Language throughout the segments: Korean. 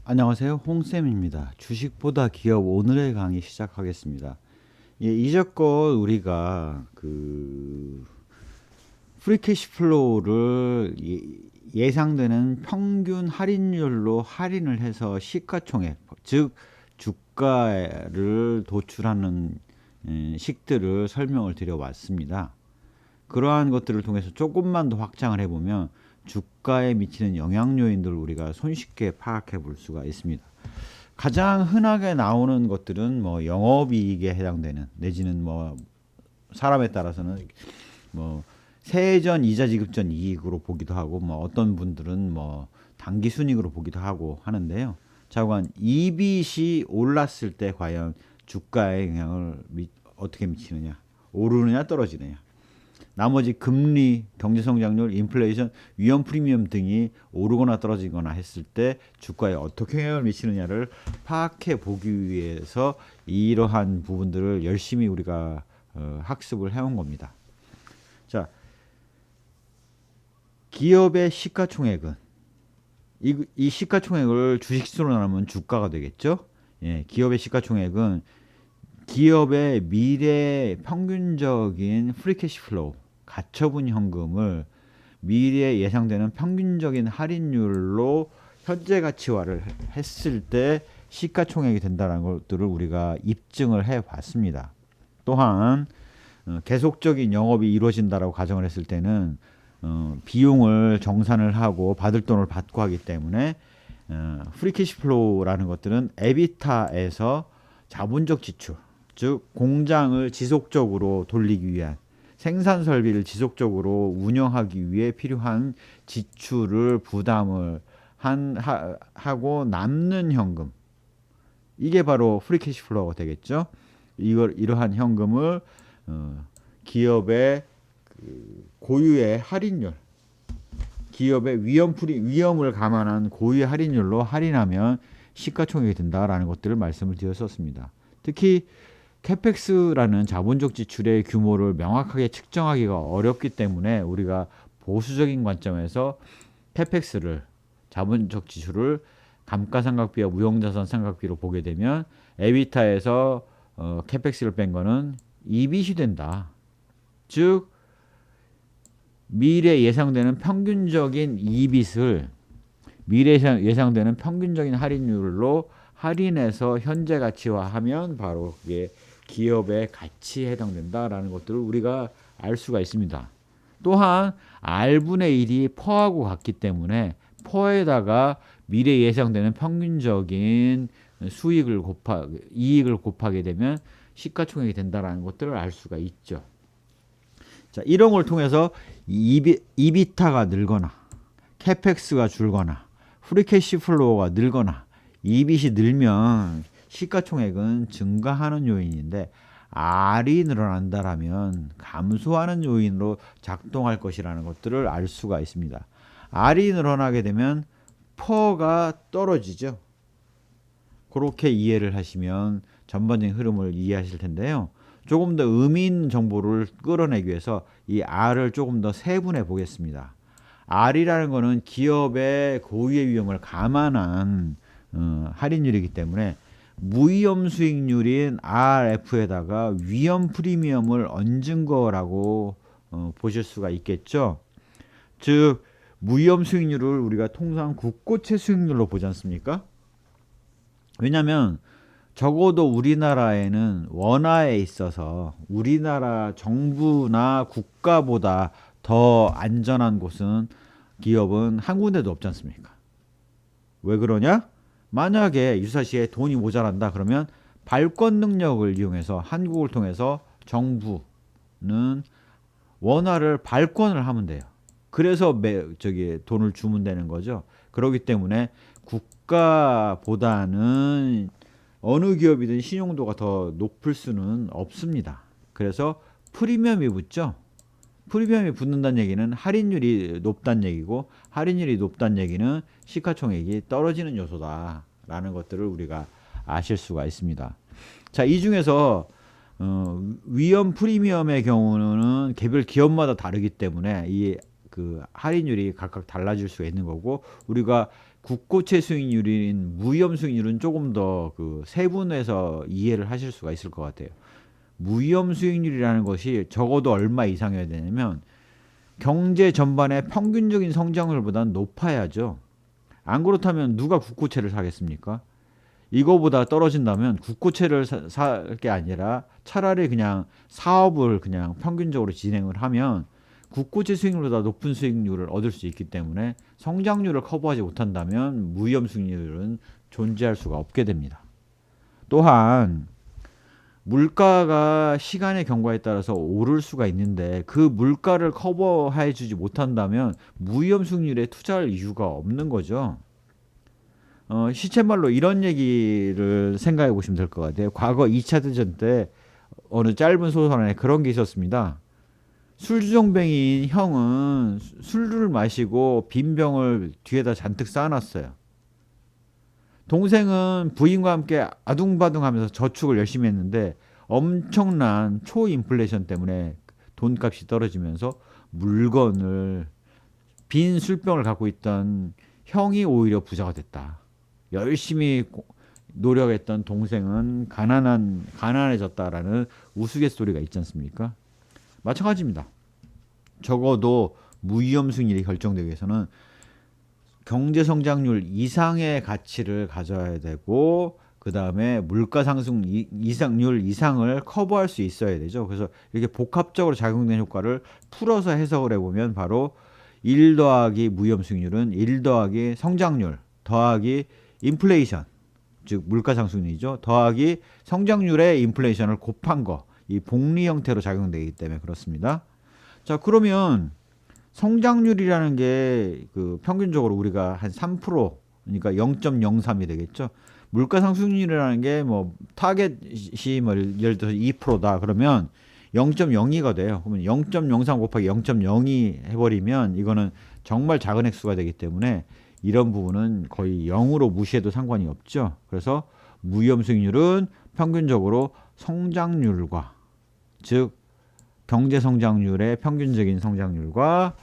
안녕하세요, 홍쌤입니다. 주식보다 기업 오늘의 강의 시작하겠습니다. 이제껏 우리가 프리캐시 플로우를 예상되는 평균 할인율로 할인을 해서 시가총액, 즉 주가를 도출하는 식들을 설명을 드려왔습니다. 그러한 것들을 통해서 조금만 더 확장을 해보면 주가에 미치는 영향 요인들을 우리가 손쉽게 파악해 볼 수가 있습니다. 가장 흔하게 나오는 것들은 뭐 영업이익에 해당되는, 내지는 뭐 사람에 따라서는 뭐 세전 이자 지급 전 이익으로 보기도 하고, 뭐 어떤 분들은 뭐 당기 순이익으로 보기도 하고 하는데요. 자, 그럼 EBIT이 올랐을 때 과연 주가에 영향을 어떻게 미치느냐, 오르느냐 떨어지느냐, 나머지 금리, 경제성장률, 인플레이션, 위험 프리미엄 등이 오르거나 떨어지거나 했을 때 주가에 어떻게 영향을 미치느냐를 파악해 보기 위해서 이러한 부분들을 열심히 우리가 학습을 해온 겁니다. 자, 기업의 시가총액은 이 시가총액을 주식수로 나누면 주가가 되겠죠. 예, 기업의 시가총액은 기업의 미래 평균적인 프리캐시 플로우, 가처분 현금을 미래에 예상되는 평균적인 할인율로 현재 가치화를 했을 때 시가총액이 된다는 것들을 우리가 입증을 해 봤습니다. 또한 계속적인 영업이 이루어진다라고 가정을 했을 때는 비용을 정산을 하고 받을 돈을 받고 하기 때문에 프리캐시 플로우라는 것들은 에비타에서 자본적 지출, 즉 공장을 지속적으로 돌리기 위한, 생산 설비를 지속적으로 운영하기 위해 필요한 지출을 부담을 하고 남는 현금, 이게 바로 프리캐시 플로우가 되겠죠. 이러한 현금을 기업의 고유의 할인율, 기업의 위험을 감안한 고유의 할인율로 할인하면 시가총액이 된다라는 것들을 말씀을 드렸었습니다. 특히 캐펙스라는 자본적 지출의 규모를 명확하게 측정하기가 어렵기 때문에 우리가 보수적인 관점에서 캐펙스를, 자본적 지출을 감가상각비와 무형자산 상각비로 보게 되면 에비타에서 캐펙스를 뺀 거는 EBIT이 된다. 즉 미래 예상되는 평균적인 EBIT을 미래 예상되는 평균적인 할인율로 할인해서 현재 가치화하면 바로 그게 기업의 가치에 해당된다라는 것들을 우리가 알 수가 있습니다. 또한 R분의 1이 퍼하고 같기 때문에 퍼에다가 미래 예상되는 평균적인 이익을 곱하게 되면 시가총액이 된다라는 것들을 알 수가 있죠. 자, 이런 걸 통해서 이비타가 늘거나 캐펙스가 줄거나 프리캐시 플로우가 늘거나 이빗이 늘면 시가총액은 증가하는 요인인데, R이 늘어난다라면 감소하는 요인으로 작동할 것이라는 것들을 알 수가 있습니다. R이 늘어나게 되면 퍼가 떨어지죠. 그렇게 이해를 하시면 전반적인 흐름을 이해하실 텐데요. 조금 더 의미 있는 정보를 끌어내기 위해서 이 R을 조금 더 세분해 보겠습니다. R이라는 거는 기업의 고유의 위험을 감안한 할인율이기 때문에 무위험 수익률인 RF에다가 위험 프리미엄을 얹은 거라고 보실 수가 있겠죠. 즉 무위험 수익률을 우리가 통상 국고채 수익률로 보지 않습니까? 왜냐하면 적어도 우리나라에는 원화에 있어서 우리나라 정부나 국가보다 더 안전한 곳은, 기업은 한 군데도 없지 않습니까? 왜 그러냐? 만약에 유사시에 돈이 모자란다 그러면 발권 능력을 이용해서 한국을 통해서 정부는 원화를 발권을 하면 돼요. 그래서 돈을 주면 되는 거죠. 그렇기 때문에 국가보다는 어느 기업이든 신용도가 더 높을 수는 없습니다. 그래서 프리미엄이 붙죠. 프리미엄이 붙는다는 얘기는 할인율이 높다는 얘기고, 할인율이 높다는 얘기는 시가총액이 떨어지는 요소다라는 것들을 우리가 아실 수가 있습니다. 자, 이 중에서 위험 프리미엄의 경우는 개별 기업마다 다르기 때문에 이 할인율이 각각 달라질 수가 있는 거고, 우리가 국고채 수익률인 무위험 수익률은 조금 더 그 세분해서 이해를 하실 수가 있을 것 같아요. 무위험 수익률이라는 것이 적어도 얼마 이상이어야 되냐면 경제 전반의 평균적인 성장률보다는 높아야죠. 안 그렇다면 누가 국고채를 사겠습니까? 이거보다 떨어진다면 국고채를 살 게 아니라 차라리 그냥 사업을 그냥 평균적으로 진행을 하면 국고채 수익률보다 높은 수익률을 얻을 수 있기 때문에 성장률을 커버하지 못한다면 무위험 수익률은 존재할 수가 없게 됩니다. 또한 물가가 시간의 경과에 따라서 오를 수가 있는데 그 물가를 커버해 주지 못한다면 무위험 수익률에 투자할 이유가 없는 거죠. 시쳇말로 이런 얘기를 생각해 보시면 될 것 같아요. 과거 2차 대전 때 어느 짧은 소설 안에 그런 게 있었습니다. 술주정뱅이인 형은 술을 마시고 빈 병을 뒤에다 잔뜩 쌓아놨어요. 동생은 부인과 함께 아둥바둥하면서 저축을 열심히 했는데 엄청난 초인플레이션 때문에 돈값이 떨어지면서 물건을 빈 술병을 갖고 있던 형이 오히려 부자가 됐다. 열심히 노력했던 동생은 가난해졌다라는 우스갯소리가 있지 않습니까? 마찬가지입니다. 적어도 무위험 수익률이 결정되기 위해서는 경제 성장률 이상의 가치를 가져야 되고 그 다음에 물가 상승 이상률 이상을 커버할 수 있어야 되죠. 그래서 이렇게 복합적으로 작용된 효과를 풀어서 해석을 해보면 바로 1 더하기 무위험 수익률은 1 더하기 성장률 더하기 인플레이션, 즉 물가 상승률이죠. 더하기 성장률의 인플레이션을 곱한 거, 이 복리 형태로 작용되기 때문에 그렇습니다. 자, 그러면 성장률이라는 게 그 평균적으로 우리가 한 3%, 그러니까 0.03이 되겠죠. 물가 상승률이라는 게 뭐 타겟이 뭐 예를 들어서 2%다 그러면 0.02가 돼요. 그러면 0.03 곱하기 0.02 해버리면 이거는 정말 작은 액수가 되기 때문에 이런 부분은 거의 0으로 무시해도 상관이 없죠. 그래서 무위험 수익률은 평균적으로 성장률과, 즉 경제 성장률의 평균적인 성장률과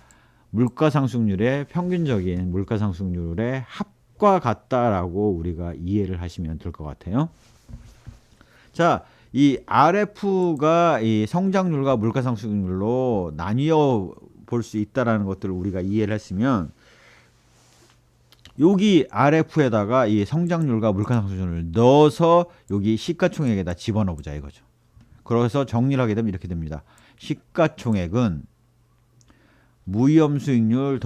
물가 상승률의 평균적인 물가 상승률의 합과 같다라고 우리가 이해를 하시면 될 것 같아요. 자, 이 RF가 이 성장률과 물가 상승률로 나뉘어 볼 수 있다라는 것들을 우리가 이해를 했으면 여기 RF에다가 이 성장률과 물가 상승률을 넣어서 여기 시가총액에다 집어넣어 보자 이거죠. 그래서 정리를 하게 되면 이렇게 됩니다. 시가총액은 무위험 수익률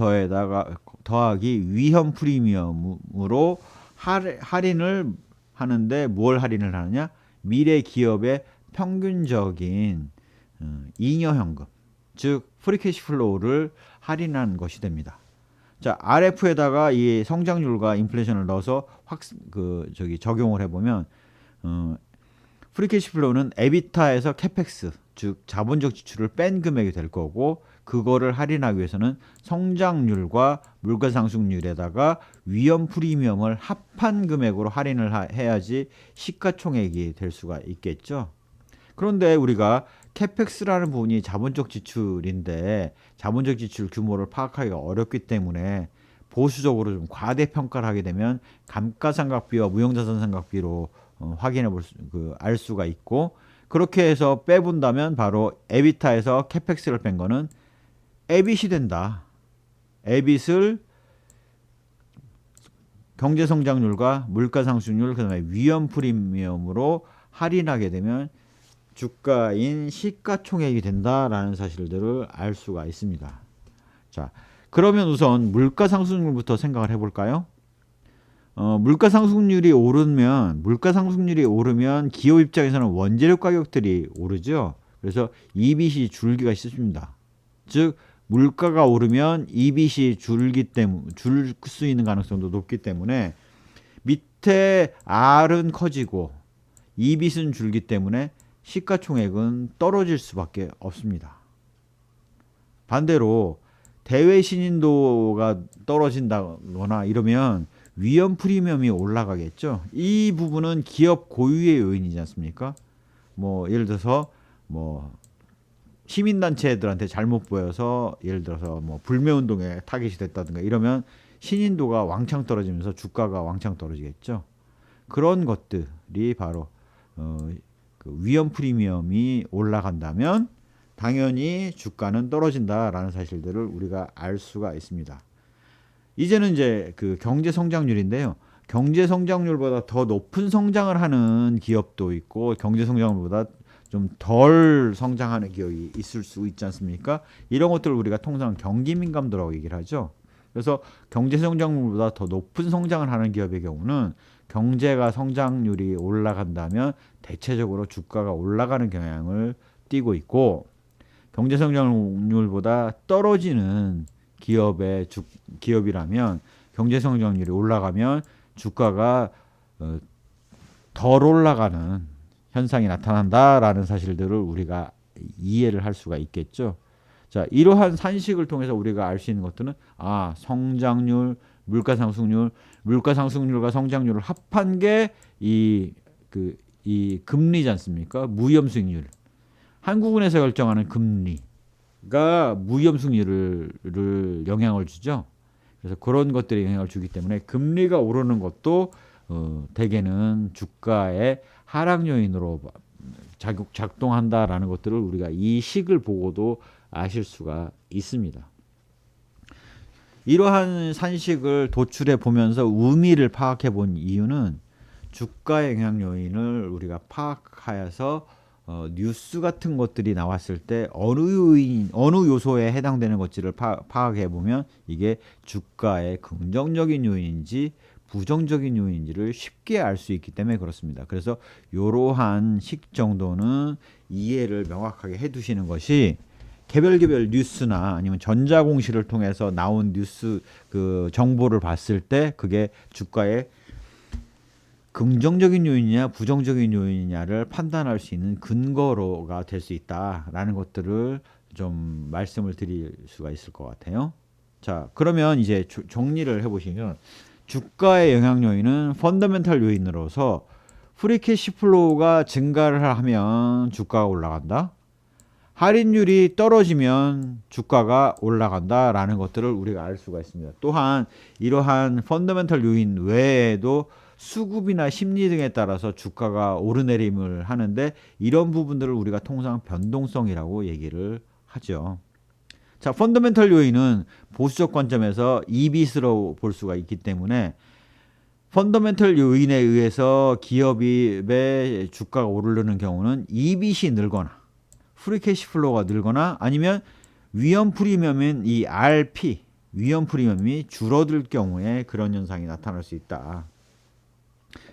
더하기 위험 프리미엄으로 할인을 하는데 뭘 할인을 하느냐? 미래 기업의 평균적인 잉여현금, 즉 프리캐시 플로우를 할인한 것이 됩니다. 자, RF에다가 이 성장률과 인플레이션을 넣어서 적용을 해보면 프리캐시 플로우는 에비타에서 캐펙스, 즉 자본적 지출을 뺀 금액이 될 거고 그거를 할인하기 위해서는 성장률과 물가 상승률에다가 위험 프리미엄을 합한 금액으로 할인을 해야지 시가총액이 될 수가 있겠죠. 그런데 우리가 캐펙스라는 부분이 자본적 지출인데 자본적 지출 규모를 파악하기가 어렵기 때문에 보수적으로 좀 과대평가를 하게 되면 감가상각비와 무형자산상각비로 확인해 알 수가 있고, 그렇게 해서 빼본다면 바로 에비타에서 캐펙스를 뺀 거는 에빗이 된다. 에빗을 경제성장률과 물가상승률 그다음에 위험 프리미엄으로 할인하게 되면 주가인 시가총액이 된다라는 사실들을 알 수가 있습니다. 자, 그러면 우선 물가상승률부터 생각을 해볼까요? 물가상승률이 오르면 기업 입장에서는 원재료 가격들이 오르죠. 그래서 EBIT이 줄기가 쉽습니다. 즉 물가가 오르면 EBIT이 줄 수 있는 가능성도 높기 때문에 밑에 R은 커지고 EBIT은 줄기 때문에 시가총액은 떨어질 수밖에 없습니다. 반대로 대외 신인도가 떨어진다거나 이러면 위험 프리미엄이 올라가겠죠. 이 부분은 기업 고유의 요인이지 않습니까? 뭐 예를 들어서 뭐 시민단체들한테 잘못 보여서 예를 들어서 뭐 불매운동에 타깃이 됐다든가 이러면 신인도가 왕창 떨어지면서 주가가 왕창 떨어지겠죠. 그런 것들이 바로 그 위험 프리미엄이 올라간다면 당연히 주가는 떨어진다라는 사실들을 우리가 알 수가 있습니다. 이제는 이제 그 경제 성장률인데요. 경제 성장률보다 더 높은 성장을 하는 기업도 있고 경제 성장률보다 좀 덜 성장하는 기업이 있을 수 있지 않습니까? 이런 것들을 우리가 통상 경기 민감도라고 얘기를 하죠. 그래서 경제 성장률보다 더 높은 성장을 하는 기업의 경우는 경제가 성장률이 올라간다면 대체적으로 주가가 올라가는 경향을 띠고 있고, 경제 성장률보다 떨어지는 기업이라면 경제 성장률이 올라가면 주가가 덜 올라가는 현상이 나타난다라는 사실들을 우리가 이해를 할 수가 있겠죠. 자, 이러한 산식을 통해서 우리가 알 수 있는 것들은 성장률, 물가 상승률과 성장률을 합한 게 이 금리지 않습니까? 무위험 수익률. 한국은행에서 결정하는 금리가 무위험 수익률을 영향을 주죠. 그래서 그런 것들이 영향을 주기 때문에 금리가 오르는 것도 대개는 주가의 하락 요인으로 작동한다라는 것들을 우리가 이 식을 보고도 아실 수가 있습니다. 이러한 산식을 도출해 보면서 의미를 파악해 본 이유는 주가의 영향 요인을 우리가 파악하여서 뉴스 같은 것들이 나왔을 때 어느 요소에 해당되는 것들을 파악해 보면 이게 주가의 긍정적인 요인인지 부정적인 요인인지를 쉽게 알 수 있기 때문에 그렇습니다. 그래서 이러한 식 정도는 이해를 명확하게 해 두시는 것이 개별 뉴스나 아니면 전자공시를 통해서 나온 뉴스 그 정보를 봤을 때 그게 주가의 긍정적인 요인이냐 부정적인 요인이냐를 판단할 수 있는 근거로가 될 수 있다라는 것들을 좀 말씀을 드릴 수가 있을 것 같아요. 자, 그러면 이제 정리를 해보시면 주가의 영향 요인은 펀더멘탈 요인으로서 프리캐시 플로우가 증가를 하면 주가가 올라간다. 할인율이 떨어지면 주가가 올라간다라는 것들을 우리가 알 수가 있습니다. 또한 이러한 펀더멘탈 요인 외에도 수급이나 심리 등에 따라서 주가가 오르내림을 하는데 이런 부분들을 우리가 통상 변동성이라고 얘기를 하죠. 자, 펀더멘탈 요인은 보수적 관점에서 EBS로 볼 수가 있기 때문에 펀더멘탈 요인에 의해서 기업의 주가가 오르는 경우는 EBIT이 늘거나 프리캐시 플로우가 늘거나 아니면 위험 프리미엄인 이 RP, 위험 프리미엄이 줄어들 경우에 그런 현상이 나타날 수 있다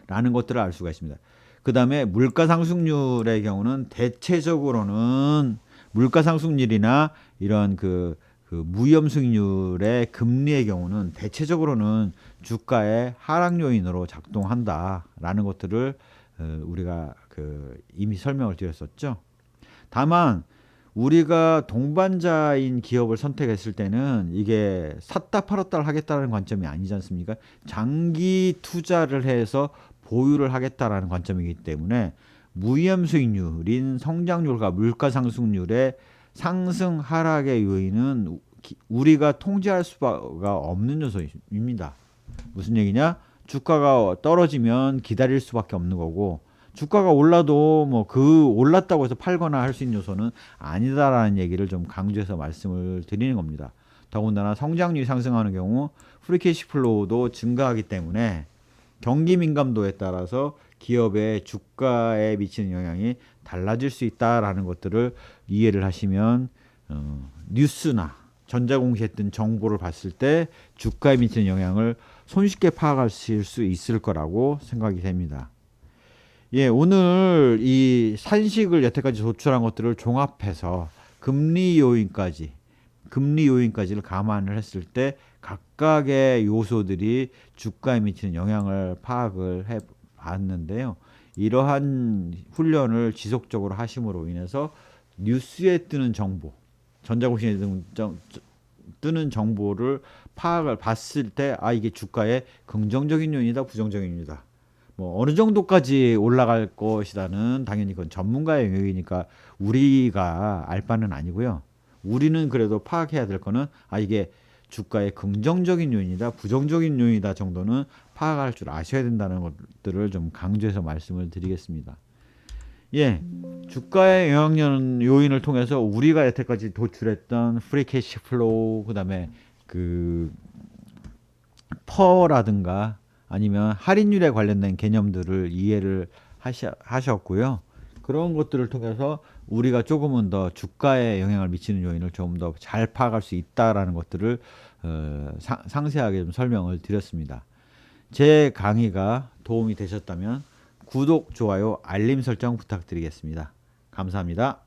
라는 것들을 알 수가 있습니다. 그 다음에 물가 상승률의 경우는 대체적으로는 물가 상승률이나 이런 그 무위험 수익률의 금리의 경우는 대체적으로는 주가의 하락 요인으로 작동한다라는 것들을 우리가 이미 설명을 드렸었죠. 다만 우리가 동반자인 기업을 선택했을 때는 이게 샀다 팔았다를 하겠다는 관점이 아니지 않습니까? 장기 투자를 해서 보유를 하겠다라는 관점이기 때문에 무위험 수익률인 성장률과 물가 상승률의 상승 하락의 요인은 우리가 통제할 수가 없는 요소입니다. 무슨 얘기냐? 주가가 떨어지면 기다릴 수밖에 없는 거고 주가가 올라도 뭐 올랐다고 해서 팔거나 할 수 있는 요소는 아니다라는 얘기를 좀 강조해서 말씀을 드리는 겁니다. 더군다나 성장률이 상승하는 경우 프리캐시 플로우도 증가하기 때문에 경기 민감도에 따라서 기업의 주가에 미치는 영향이 달라질 수 있다라는 것들을 이해를 하시면 뉴스나 전자공시했던 정보를 봤을 때 주가에 미치는 영향을 손쉽게 파악하실 수 있을 거라고 생각이 됩니다. 예, 오늘 이 산식을 여태까지 도출한 것들을 종합해서 금리 요인까지를 감안을 했을 때 각각의 요소들이 주가에 미치는 영향을 파악을 해 봤는데요. 이러한 훈련을 지속적으로 하심으로 인해서 뉴스에 뜨는 정보, 전자공시에 뜨는 정보를 파악을 봤을 때 이게 주가의 긍정적인 요인이다, 부정적인 요인이다. 뭐 어느 정도까지 올라갈 것이다는 당연히 그건 전문가의 영역이니까 우리가 알 바는 아니고요. 우리는 그래도 파악해야 될 거는 이게 주가의 긍정적인 요인이다, 부정적인 요인이다 정도는 파악할 줄 아셔야 된다는 것들을 좀 강조해서 말씀을 드리겠습니다. 예, 주가의 영향 요인을 통해서 우리가 여태까지 도출했던 프리 캐시 플로우, 그다음에 그 퍼라든가 아니면 할인율에 관련된 개념들을 이해를 하셨고요. 그런 것들을 통해서 우리가 조금은 더 주가에 영향을 미치는 요인을 좀 더 잘 파악할 수 있다라는 것들을 상세하게 좀 설명을 드렸습니다. 제 강의가 도움이 되셨다면 구독, 좋아요, 알림 설정 부탁드리겠습니다. 감사합니다.